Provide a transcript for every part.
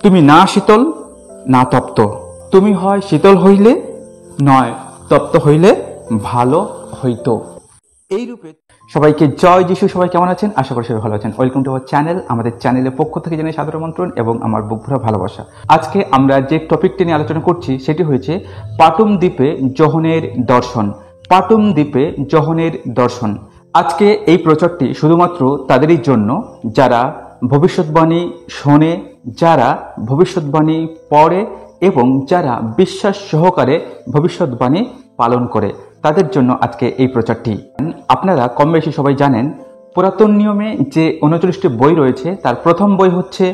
তুমি না শীতল না তপ্ত, তুমি হয় শীতল হইলে নয় তপ্ত হইলে ভালো হইতো। এই রূপে সবাইকে জয় যিশু। সবাই কেমন আছেন? আশা করি সবাই ভালো আছেন। Welcome to our channel. আমাদের চ্যানেলের পক্ষ থেকে জানাই সাদর আমন্ত্রণ এবং আমার বুক ভরা ভালোবাসা। আজকে আমরা যে টপিকটি নিয়ে আলোচনা করছি সেটি হয়েছে পাটুম দ্বীপে যোহনের দর্শন। পাটুম দ্বীপে যোহনের দর্শন। আজকে এই প্রচারটি শুধুমাত্র তাদেরই জন্য যারা ভবিষ্যৎবাণী শোনে, যারা ভবিষ্যৎবাণী পড়ে এবং যারা বিশ্বাস সহকারে ভবিষ্যৎবাণী পালন করে, তাদের জন্য আজকে এই প্রচারটি। আপনারা কম বেশি সবাই জানেন, পুরাতন নিয়মে যে 39টি বই রয়েছে তার প্রথম বই হচ্ছে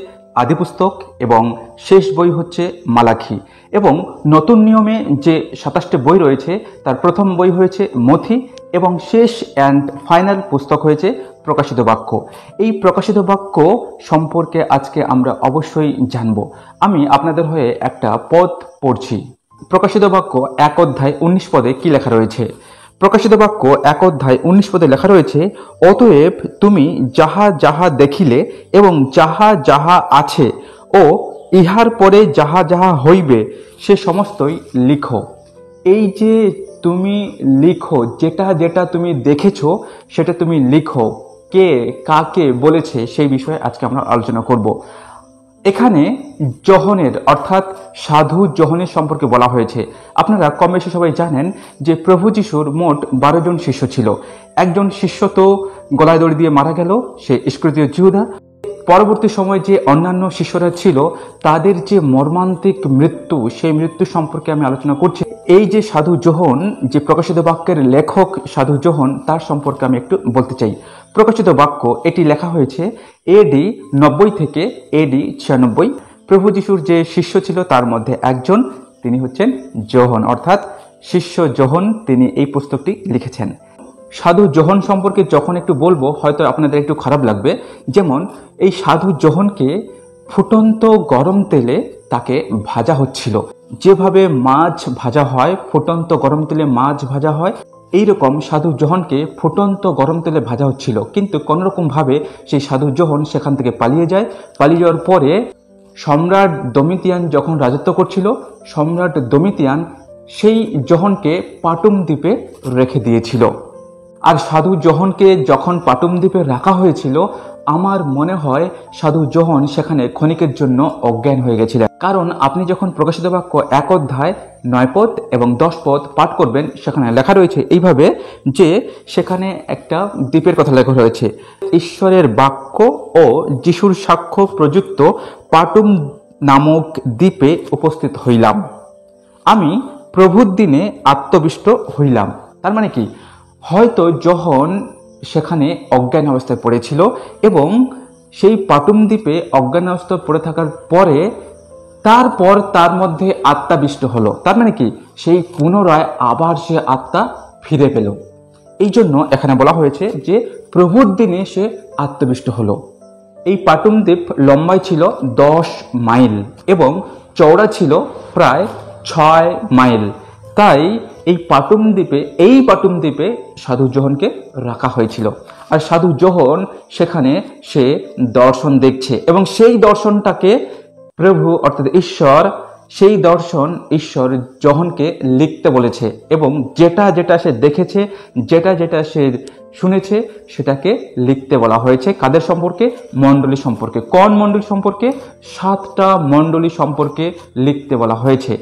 আদিপুস্তক এবং শেষ বই হচ্ছে মালাখি, এবং নতুন নিয়মে যে 27টি বই রয়েছে তার প্রথম বই হয়েছে মথি এবং শেষ অ্যান্ড ফাইনাল পুস্তক হয়েছে প্রকাশিত বাক্য। এই প্রকাশিত বাক্য সম্পর্কে আজকে আমরা অবশ্যই জানব। আমি আপনাদের হয়ে একটা পদ পড়ছি। প্রকাশিত বাক্য 1 অধ্যায় 19 পদে কি লেখা রয়েছে? প্রকাশিত বাক্য 1 অধ্যায় 19 পদে লেখা রয়েছে, অতএব তুমি যাহা যাহা দেখিলে এবং যাহা যাহা আছে ও ইহার পরে যাহা যাহা হইবে সে সমস্তই লিখো। এই যে তুমি লিখো, যেটা যেটা তুমি দেখেছো সেটা তুমি লিখো। কে কাকে বলেছে সেই বিষয়ে আজকে আমরা আলোচনা করব। এখানে যোহনের অর্থাৎ সাধু যোহনের সম্পর্কে বলা হয়েছে। আপনারা কম বেশি সবাই জানেন যে প্রভু যিশুর মোট 12 জন শিষ্য ছিল। একজন শিষ্য তো গলায় দড়ি দিয়ে মারা গেল, সে ইস্করিওতীয় জিহুদা। পরবর্তী সময় যে অন্যান্য শিষ্যরা ছিল তাদের যে মর্মান্তিক মৃত্যু, সেই মৃত্যু সম্পর্কে আমি আলোচনা করছি। এই যে সাধু যোহন, যে প্রকাশিত বাক্যের লেখক সাধু যোহন, তার সম্পর্কে আমি একটু বলতে চাই। প্রকাশিত বাক্য এটি লেখা হয়েছে এডি 90 থেকে এডি 96। প্রভু যিশুর যে শিষ্য ছিল তার মধ্যে একজন, তিনি হচ্ছেন যোহন, অর্থাৎ শিষ্য যোহন। তিনি এই পুস্তকটি লিখেছেন। সাধু যোহন সম্পর্কে যখন একটু বলবো হয়তো আপনাদের একটু খারাপ লাগবে। যেমন এই সাধু যোহনকে ফুটন্ত গরম তেলে তাকে ভাজা হচ্ছিল। যেভাবে মাছ ভাজা হয়, ফুটন্ত গরম তেলে মাছ ভাজা হয়, এইরকম সাধু যোহনকে ফুটন্ত গরম তেলে ভাজা হচ্ছিল। কিন্তু কোনোরকম ভাবে সেই সাধু যোহন সেখান থেকে পালিয়ে যায়। পালিয়ে যাওয়ার পরে সম্রাট ডোমিতিয়ান যখন রাজত্ব করছিল, সম্রাট ডোমিতিয়ান সেই যোহনকে পাটুম দ্বীপে রেখে দিয়েছিল। আর সাধু যোহনকে যখন পাটুম দ্বীপে রাখা হয়েছিল, আমার মনে হয় সাধু যোহন সেখানে ক্ষণিকের জন্য অজ্ঞান হয়ে গেছিলেন। কারণ আপনি যখন প্রকাশিত বাক্য 1 অধ্যায় 9 পদ এবং 10 পদ পাঠ করবেন, সেখানে লেখা রয়েছে এইভাবে যে সেখানে একটা দ্বীপের কথা লেখা রয়েছে, ঈশ্বরের বাক্য ও যিশুর সাক্ষ্য প্রযুক্ত পাটুম নামক দ্বীপে উপস্থিত হইলাম। আমি প্রভুর দিনে আত্মবিষ্ট হইলাম। তার মানে কি? হয়তো যোহন সেখানে অজ্ঞান অবস্থায় পড়েছিল এবং সেই পাটুম দ্বীপে অজ্ঞান অবস্থায় পড়ে থাকার পরে তারপর তার মধ্যে আত্মাবিষ্ট হলো। তার মানে কি? সেই পুনরায় আবার সে আত্মা ফিরে পেল। এই জন্য এখানে বলা হয়েছে যে প্রভুর দিনে সে আত্মবিষ্ট হলো। এই পাটুম দ্বীপ লম্বাই ছিল 10 মাইল এবং চওড়া ছিল প্রায় 6 মাইল। তাই এই পাটুম দ্বীপে সাধু যোহনকে রাখা হয়েছিল। আর সাধু যোহন সেখানে সে দর্শন দেখছে এবং সেই দর্শনটাকে প্রভু অর্থাৎ ঈশ্বর যোহনকে লিখতে বলেছে এবং যেটা যেটা সে দেখেছে, যেটা যেটা সে শুনেছে সেটাকে লিখতে বলা হয়েছে। কাদের সম্পর্কে? মণ্ডলী সম্পর্কে। কোন মণ্ডলী সম্পর্কে? 7টা মণ্ডলী সম্পর্কে লিখতে বলা হয়েছে।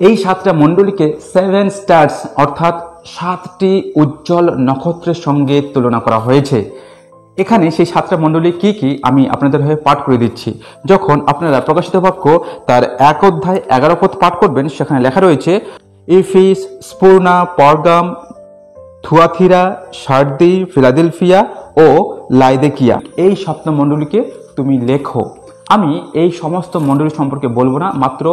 এই 7টা মণ্ডলীকে 7 স্টার্স অর্থাৎ 7টি উজ্জ্বল নক্ষত্রের সঙ্গে তুলনা করা হয়েছে। এখানে সেই 7টা মণ্ডলী কি কি আমি আপনাদের হয়ে পাঠ করে দিচ্ছি। যখন আপনারা প্রকাশিত বাক্য তার 1 অধ্যায় 11 পদ পাঠ করবেন, সেখানে লেখা রয়েছে ইফিস, স্পুর্না, পরগাম, থুয়াথিরা, সার্দি, ফিলাডেলফিয়া ও লাইদেকিয়া। এই 7টা মণ্ডলীকে তুমি লেখো। আমি এই সমস্ত মণ্ডলী সম্পর্কে বলবো না, মাত্র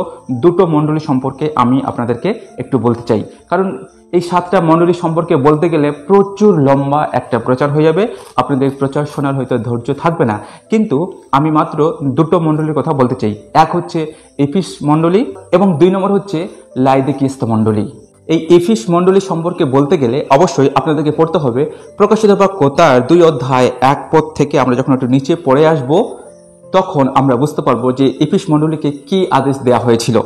2টো মণ্ডলী সম্পর্কে আমি আপনাদেরকে একটু বলতে চাই। কারণ এই 7টা মণ্ডলী সম্পর্কে বলতে গেলে প্রচুর লম্বা একটা প্রচার হয়ে যাবে, আপনাদের প্রচার শোনার হয়তো ধৈর্য থাকবে না। কিন্তু আমি মাত্র 2টো মণ্ডলীর কথা বলতে চাই। এক হচ্ছে এফিস মণ্ডলী এবং 2 নম্বর হচ্ছে লাইদেকিস্ত মণ্ডলী। এই এফিস মণ্ডলী সম্পর্কে বলতে গেলে অবশ্যই আপনাদেরকে পড়তে হবে প্রকাশিত বাক্য তার 2 অধ্যায় 1 পদ থেকে আমরা যখন একটু নিচে পড়ে আসবো তখন আমরা বুঝতে পারবো যে এফিস মণ্ডলীকে কি আদেশ দেওয়া হয়েছিল।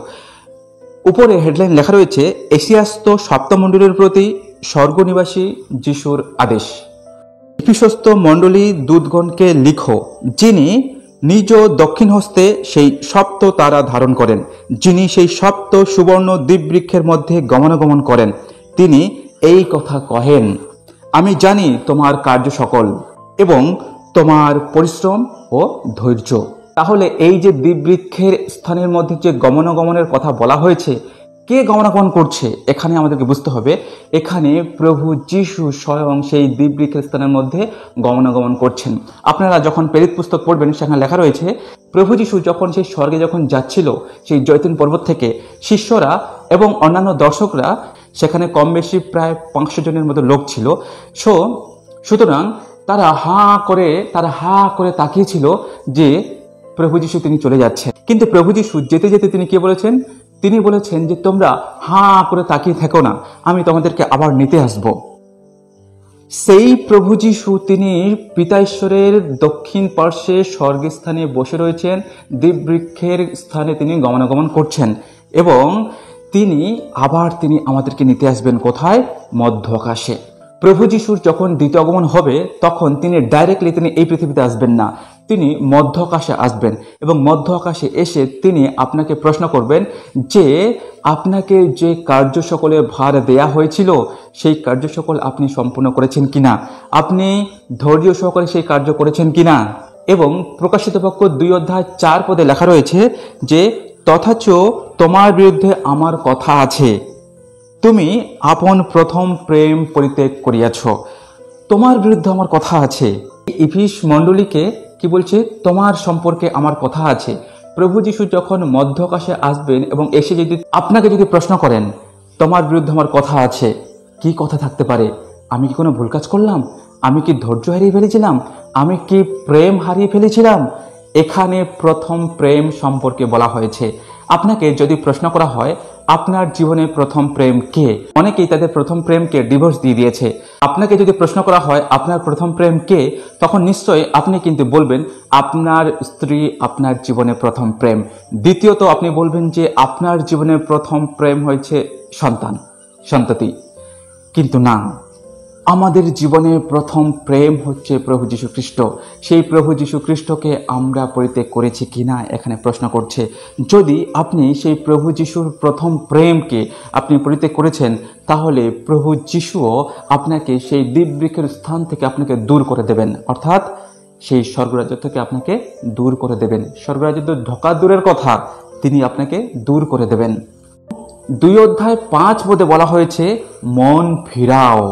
উপরে হেডলাইন লেখা রয়েছে, এশিয়াস্ত সপ্তমণ্ডলীর প্রতি স্বর্গনিবাসী যিশুর আদেশ। এফিসস্থ মণ্ডলী দূতগণকে লিখো, যিনি নিজ দক্ষিণ হস্তে সেই সপ্ত তারা ধারণ করেন, যিনি সেই সপ্ত সুবর্ণ দ্বীপবৃক্ষের মধ্যে গমনাগমন করেন, তিনি এই কথা কহেন, আমি জানি তোমার কার্য সকল এবং তোমার পরিশ্রম ও ধৈর্য। তাহলে এই যে দ্বীপবৃক্ষের স্থানের মধ্যে যে গমনাগমনের কথা বলা হয়েছে, কে গমনাগমন করছে এখানে আমাদেরকে বুঝতে হবে। এখানে প্রভু যিশু স্বয়ং সেই দ্বীপবৃক্ষের স্থানের মধ্যে গমনাগমন করছেন। আপনারা যখন প্রেরিত পুস্তক পড়বেন সেখানে লেখা রয়েছে, প্রভু যিশু যখন সেই স্বর্গে যখন যাচ্ছিল সেই জৈতুন পর্বত থেকে, শিষ্যরা এবং অন্যান্য দর্শকরা সেখানে কম বেশি প্রায় 500 জনের মতো লোক ছিল। সুতরাং তারা হা করে তাকিয়েছিল যে প্রভু যিশু তিনি চলে যাচ্ছেন। কিন্তু প্রভু যিশু যেতে যেতে তিনি কি বলেছেন? তিনি বলেছেন যে তোমরা হা করে তাকিয়ে থেকো না, আমি তোমাদেরকে আবার নিতে আসব। সেই প্রভু যিশু তিনি পিতা ঈশ্বরের দক্ষিণ পার্শ্বে স্বর্গস্থানে বসে রয়েছেন, দ্বীপবৃক্ষের স্থানে তিনি গমনাগমন করছেন এবং তিনি আমাদেরকে নিতে আসবেন কোথায়? মধ্য আকাশে। প্রভু যিশুর যখন দ্বিতীয় আগমন হবে তখন তিনি ডাইরেক্টলি তিনি এই পৃথিবীতে আসবেন না, তিনি মধ্য আকাশে আসবেন এবং মধ্য আকাশে এসে তিনি আপনাকে প্রশ্ন করবেন যে আপনাকে যে কার্য সকলে ভার দেয়া হয়েছিল সেই কার্য সকল আপনি সম্পূর্ণ করেছেন কিনা, আপনি ধৈর্য সহকারে সেই কার্য করেছেন কিনা। এবং প্রকাশিত বাক্য 2:4 লেখা রয়েছে যে তথাচ তোমার বিরুদ্ধে আমার কথা আছে, তুমি আপন প্রথম প্রেম পরিত্যাগ করিয়াছ। তোমার বিরুদ্ধে আমার কথা আছে। এফিস মণ্ডলীকে কি বলছে? তোমার সম্পর্কে আমার কথা আছে। প্রভু যিশু যখন মধ্য আকাশে আসবেন এবং এসে আপনাকে যদি প্রশ্ন করেন তোমার বিরুদ্ধে আমার কথা আছে, কি কথা থাকতে পারে? আমি কি কোনো ভুল কাজ করলাম? আমি কি ধৈর্য হারিয়ে ফেলেছিলাম? আমি কি প্রেম হারিয়ে ফেলেছিলাম? এখানে প্রথম প্রেম সম্পর্কে বলা হয়েছে। আপনাকে যদি প্রশ্ন করা হয় আপনার জীবনে প্রথম প্রেম কে, অনেকেই তাদের প্রথম প্রেমকে ডিভোর্স দিয়ে দিয়েছে। আপনাকে যদি প্রশ্ন করা হয় আপনার প্রথম প্রেম কে, তখন নিশ্চয়ই আপনি কিন্তু বলবেন আপনার স্ত্রী আপনার জীবনে প্রথম প্রেম। দ্বিতীয়ত আপনি বলবেন যে আপনার জীবনে প্রথম প্রেম হয়েছে সন্ততি। কিন্তু না, আমাদের জীবনে প্রথম প্রেম হচ্ছে প্রভু যীশু খ্রিস্ট। সেই প্রভু যীশু খ্রিস্টকে আমরা পরিত্যাগ করেছি কিনা এখানে প্রশ্ন করছে। যদি আপনি সেই প্রভু যীশুর প্রথম প্রেমকে আপনি পরিত্যাগ করেছেন, তাহলে প্রভু যীশুও আপনাকে সেই দ্বীপবৃক্ষের স্থান থেকে আপনাকে দূর করে দেবেন, অর্থাৎ সেই স্বর্গরাজ্য থেকে আপনাকে দূর করে দেবেন। স্বর্গরাজ্য তো ঢোকা দূরের কথা, তিনি আপনাকে দূর করে দেবেন। 2:5 বলা হয়েছে মন ফিরাও।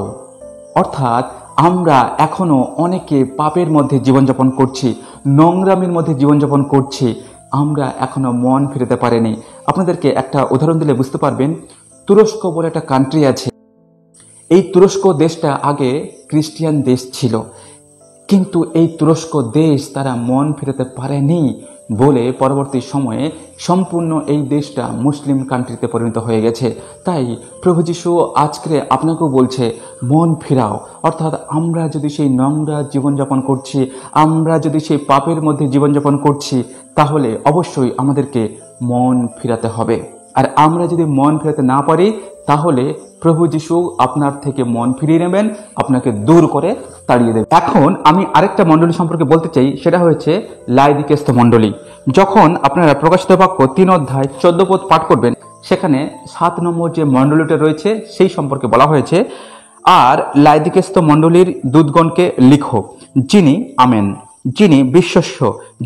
অর্থাৎ আমরা এখনো অনেকে পাপের মধ্যে জীবনযাপন করছি, নোংরামির মধ্যে জীবনযাপন করছি, আমরা এখনো মন ফিরাতে পারিনি। আপনাদেরকে একটা উদাহরণ দিলে বুঝতে পারবেন। তুরস্ক বলে একটা কান্ট্রি আছে। এই তুরস্ক দেশটা আগে খ্রিস্টিয়ান দেশ ছিল, কিন্তু এই তুরস্ক দেশ তারা মন ফিরাতে পারেনি বলে পরবর্তী সময়ে সম্পূর্ণ এই দেশটা মুসলিম কান্ট্রিতে পরিণত হয়ে গেছে। তাই প্রভু যীশু আজকে আপনাকেও বলছে মন ফিরাও। অর্থাৎ আমরা যদি সেই নোংরা জীবনযাপন করছি, আমরা যদি সেই পাপের মধ্যে জীবনযাপন করছি, তাহলে অবশ্যই আমাদেরকে মন ফিরাতে হবে। আর আমরা যদি মন ফিরাতে না পারি, তাহলে প্রভু যীশু আপনার থেকে মন ফিরিয়ে নেবেন, আপনাকে দূর করে তাড়িয়ে দেবেন। এখন আমি আরেকটা মণ্ডলী সম্পর্কে বলতে চাই, সেটা হচ্ছে লাইদিকেস্থ মণ্ডলী। যখন আপনারা প্রকাশিত বাক্য 3:14 পাঠ করবেন, সেখানে 7 নম্বর যে মণ্ডলীটা রয়েছে সেই সম্পর্কে বলা হয়েছে, আর লাইদিকেস্থ মণ্ডলীর দূতগণকে লিখো, যিনি আমেন, যিনি বিশ্বস্য,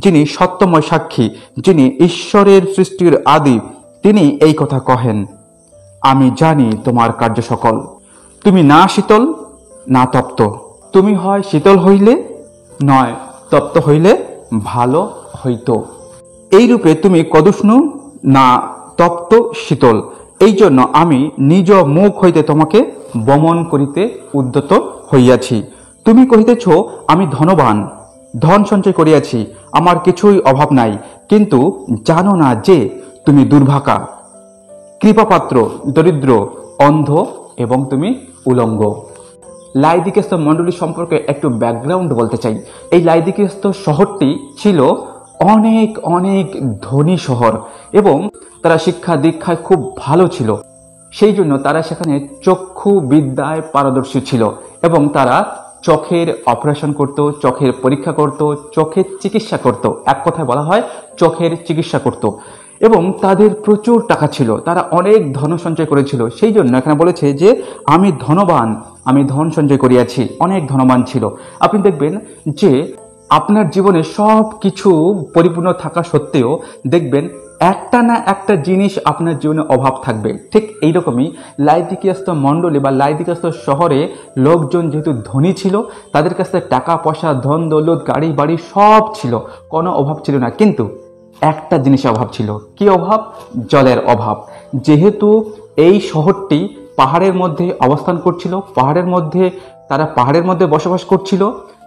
যিনি সত্যময় সাক্ষী, যিনি ঈশ্বরের সৃষ্টির আদি, তিনি এই কথা কহেন, আমি জানি তোমার কার্য সকল, তুমি না শীতল না তপ্ত। তুমি হয় শীতল হইলে নয় তপ্ত হইলে ভালো হইত। এই রূপে তুমি কদুষ্ণ না তপ্ত শীতল। এই জন্য আমি নিজ মুখ হইতে তোমাকে বমন করিতে উদ্যত হইয়াছি। তুমি কহিতেছ আমি ধনবান, ধন সঞ্চয় করিয়াছি, আমার কিছুই অভাব নাই, কিন্তু জানো না যে তুমি দুর্ভাগা, কৃপাপাত্র, দরিদ্র, অন্ধ এবং তুমি উলঙ্গ। লাইদিকেস্থ মণ্ডলী সম্পর্কে একটু ব্যাকগ্রাউন্ড বলতে চাই। এই লাইদিকেস্থ শহরটি ছিল অনেক অনেক ধনী শহর এবং তারা শিক্ষা দীক্ষায় খুব ভালো ছিল। সেই জন্য তারা সেখানে চক্ষু বিদ্যায় পারদর্শী ছিল এবং তারা চোখের অপারেশন করত, চোখের পরীক্ষা করত, চোখের চিকিৎসা করত। এক কথায় বলা হয় চোখের চিকিৎসা করত এবং তাদের প্রচুর টাকা ছিল, তারা অনেক ধন সঞ্চয় করেছিল। সেই জন্য এখানে বলেছে যে আমি ধনবান, আমি ধন সঞ্চয় করিয়াছি, অনেক ধনবান ছিল। আপনি দেখবেন যে আপনার জীবনে সব কিছু পরিপূর্ণ থাকা সত্ত্বেও দেখবেন একটা না একটা জিনিস আপনার জীবনে অভাব থাকবে। ঠিক এইরকমই লাইদিকিয়াস্ত মণ্ডলী বা লাইদিকিয়াস্ত শহরে লোকজন যেহেতু ধনী ছিল, তাদের কাছে টাকা পয়সা, ধন দৌলত, গাড়ি বাড়ি সব ছিল, কোনো অভাব ছিল না। কিন্তু একটা জিনিসের অভাব ছিল। কি অভাব? জলের অভাব। যেহেতু এই শহরটি পাহাড়ের মধ্যে অবস্থান করছিল, তারা পাহাড়ের মধ্যে বসবাস করছিল,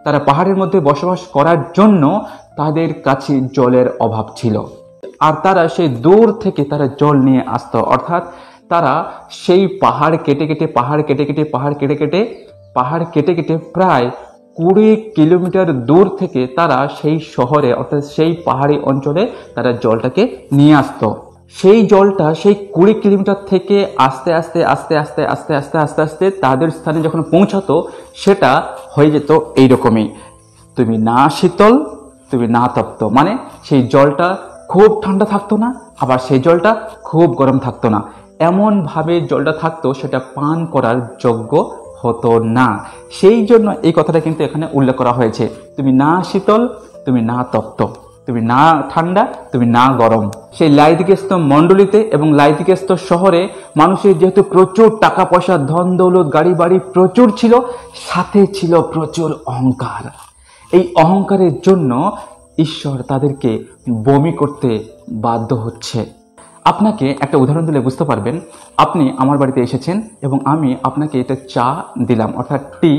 তারা পাহাড়ের মধ্যে বসবাস করার জন্য তাদের কাছে জলের অভাব ছিল। আর তারা সেই দূর থেকে তারা জল নিয়ে আসতো, অর্থাৎ তারা সেই পাহাড় কেটে কেটে প্রায় 20 কিলোমিটার দূর থেকে তারা সেই শহরে অর্থাৎ সেই পাহাড়ি অঞ্চলে তারা জলটাকে নিয়ে আসতো। সেই জলটা সেই 20 কিলোমিটার থেকে আস্তে আস্তে তাদের স্থানে যখন পৌঁছাতো, সেটা হয়ে যেত এইরকমই, তুমি না শীতল, তুমি না তপ্ত। মানে সেই জলটা খুব ঠান্ডা থাকতো না, আবার সেই জলটা খুব গরম থাকতো না, এমন ভাবে জলটা থাকতো সেটা পান করার যোগ্য হতো না। সেই জন্য এই কথাটা কিন্তু এখানে উল্লেখ করা হয়েছে, তুমি না শীতল, তুমি না তপ্ত, তুমি না ঠান্ডা, তুমি না গরম। সেই লাইদিকিয়াস্ত মণ্ডলীতে এবং লাইদিকিয়াস্ত শহরে মানুষের যেহেতু প্রচুর টাকা পয়সা, ধন দৌলত, গাড়ি বাড়ি প্রচুর ছিল, সাথে ছিল প্রচুর অহংকার। এই অহংকারের জন্য ঈশ্বর তাদেরকে বমি করতে বাধ্য হচ্ছে। আপনাকে একটা উদাহরণ দিলে বুঝতে পারবেন। আপনি আমার বাড়িতে এসেছেন এবং আমি আপনাকে এটা চা দিলাম, অর্থাৎ টি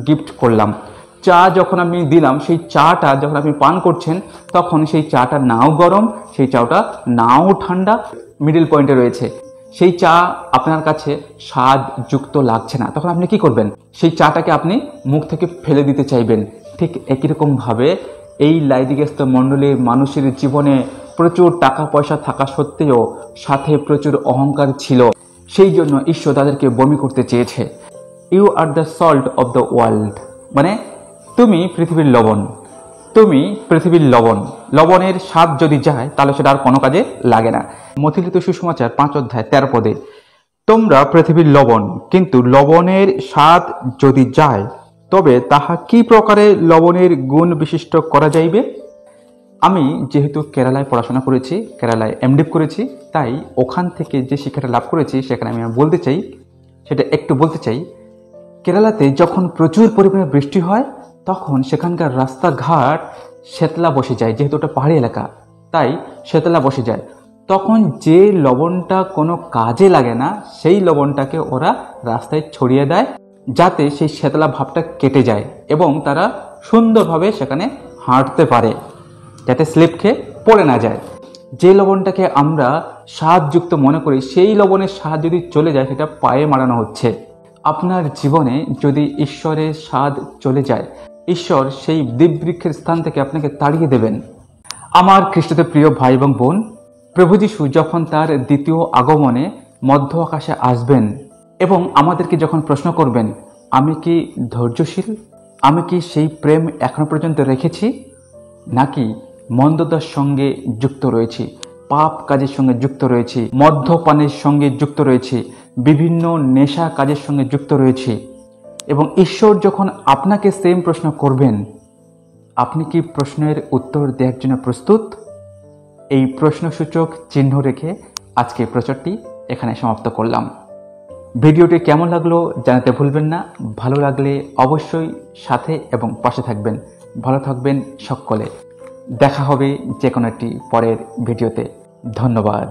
গিফট করলাম। চা যখন আমি দিলাম, সেই চাটা যখন আপনি পান করছেন, তখন সেই চাটা নাও গরম, সেই চাটা নাও ঠান্ডা, মিডল পয়েন্টে রয়েছে। সেই চা আপনার কাছে স্বাদযুক্ত লাগছে না, তখন আপনি কি করবেন? সেই চাটাকে আপনি মুখ থেকে ফেলে দিতে চাইবেন। ঠিক একই রকম ভাবে এই লাইদিকিয়াস্ত মণ্ডলীর মানুষের জীবনে প্রচুর টাকা পয়সা থাকা সত্ত্বেও সাথে প্রচুর অহংকার ছিল। সেই জন্য ঈশ্বর তাদেরকে বমি করতে চেয়েছে। You are the salt of the world, মানে তুমি পৃথিবীর লবণ, তুমি পৃথিবীর লবণ। লবণের স্বাদ যদি যায় তাহলে সেটা আর কোনো কাজে লাগে না। মথিলিত সুসমাচার 5 অধ্যায় 13 পদে, তোমরা পৃথিবীর লবণ, কিন্তু লবণের স্বাদ যদি যায় তবে তাহা কি প্রকারে লবণের গুণ বিশিষ্ট করা যাইবে? আমি যেহেতু কেরালায় পড়াশোনা করেছি, কেরালায় এমডিপ করেছি, তাই ওখান থেকে যে শিক্ষাটা লাভ করেছি সেখানে আমি একটু বলতে চাই। কেরালাতে যখন প্রচুর পরিমাণে বৃষ্টি হয়, তখন সেখানকার রাস্তাঘাট শেতলা বসে যায়। যেহেতু ওটা পাহাড়ি এলাকা, তাই শেতলা বসে যায়। তখন যে লবণটা কোনো কাজে লাগে না, সেই লবণটাকে ওরা রাস্তায় ছড়িয়ে দেয়, যাতে সেই শেতলা ভাবটা কেটে যায় এবং তারা সুন্দরভাবে সেখানে হাঁটতে পারে, যাতে স্লিপ খেয়ে পড়ে না যায়। যে লবণটাকে আমরা স্বাদযুক্ত মনে করি, সেই লবণের স্বাদ যদি চলে যায়, সেটা পায়ে মারানো হচ্ছে। আপনার জীবনে যদি ঈশ্বরের স্বাদ চলে যায়, ঈশ্বর সেই দিববৃক্ষের স্থান থেকে আপনাকে তাড়িয়ে দেবেন। আমার খ্রিস্টতে প্রিয় ভাই এবং বোন, প্রভু যীশু যখন তার দ্বিতীয় আগমনে মধ্য আকাশে আসবেন এবং আমাদেরকে যখন প্রশ্ন করবেন, আমি কি ধৈর্যশীল, আমি কি সেই প্রেম এখনো পর্যন্ত রেখেছি, নাকি মন্দতার সঙ্গে যুক্ত রয়েছি, পাপ কাজের সঙ্গে যুক্ত রয়েছি, মদ্যপানের সঙ্গে যুক্ত রয়েছি, বিভিন্ন নেশা কাজের সঙ্গে যুক্ত রয়েছি। এবং ঈশ্বর যখন আপনাকে সেম প্রশ্ন করবেন, আপনি কি প্রশ্নের উত্তর দেওয়ার জন্য প্রস্তুত? এই প্রশ্নসূচক চিহ্ন রেখে আজকে প্রচারটি এখানে সমাপ্ত করলাম। ভিডিওটি কেমন লাগলো জানাতে ভুলবেন না। ভালো লাগলে অবশ্যই সাথে এবং পাশে থাকবেন। ভালো থাকবেন সকলে। দেখা হবে যে কোনো একটি পরের ভিডিওতে। ধন্যবাদ।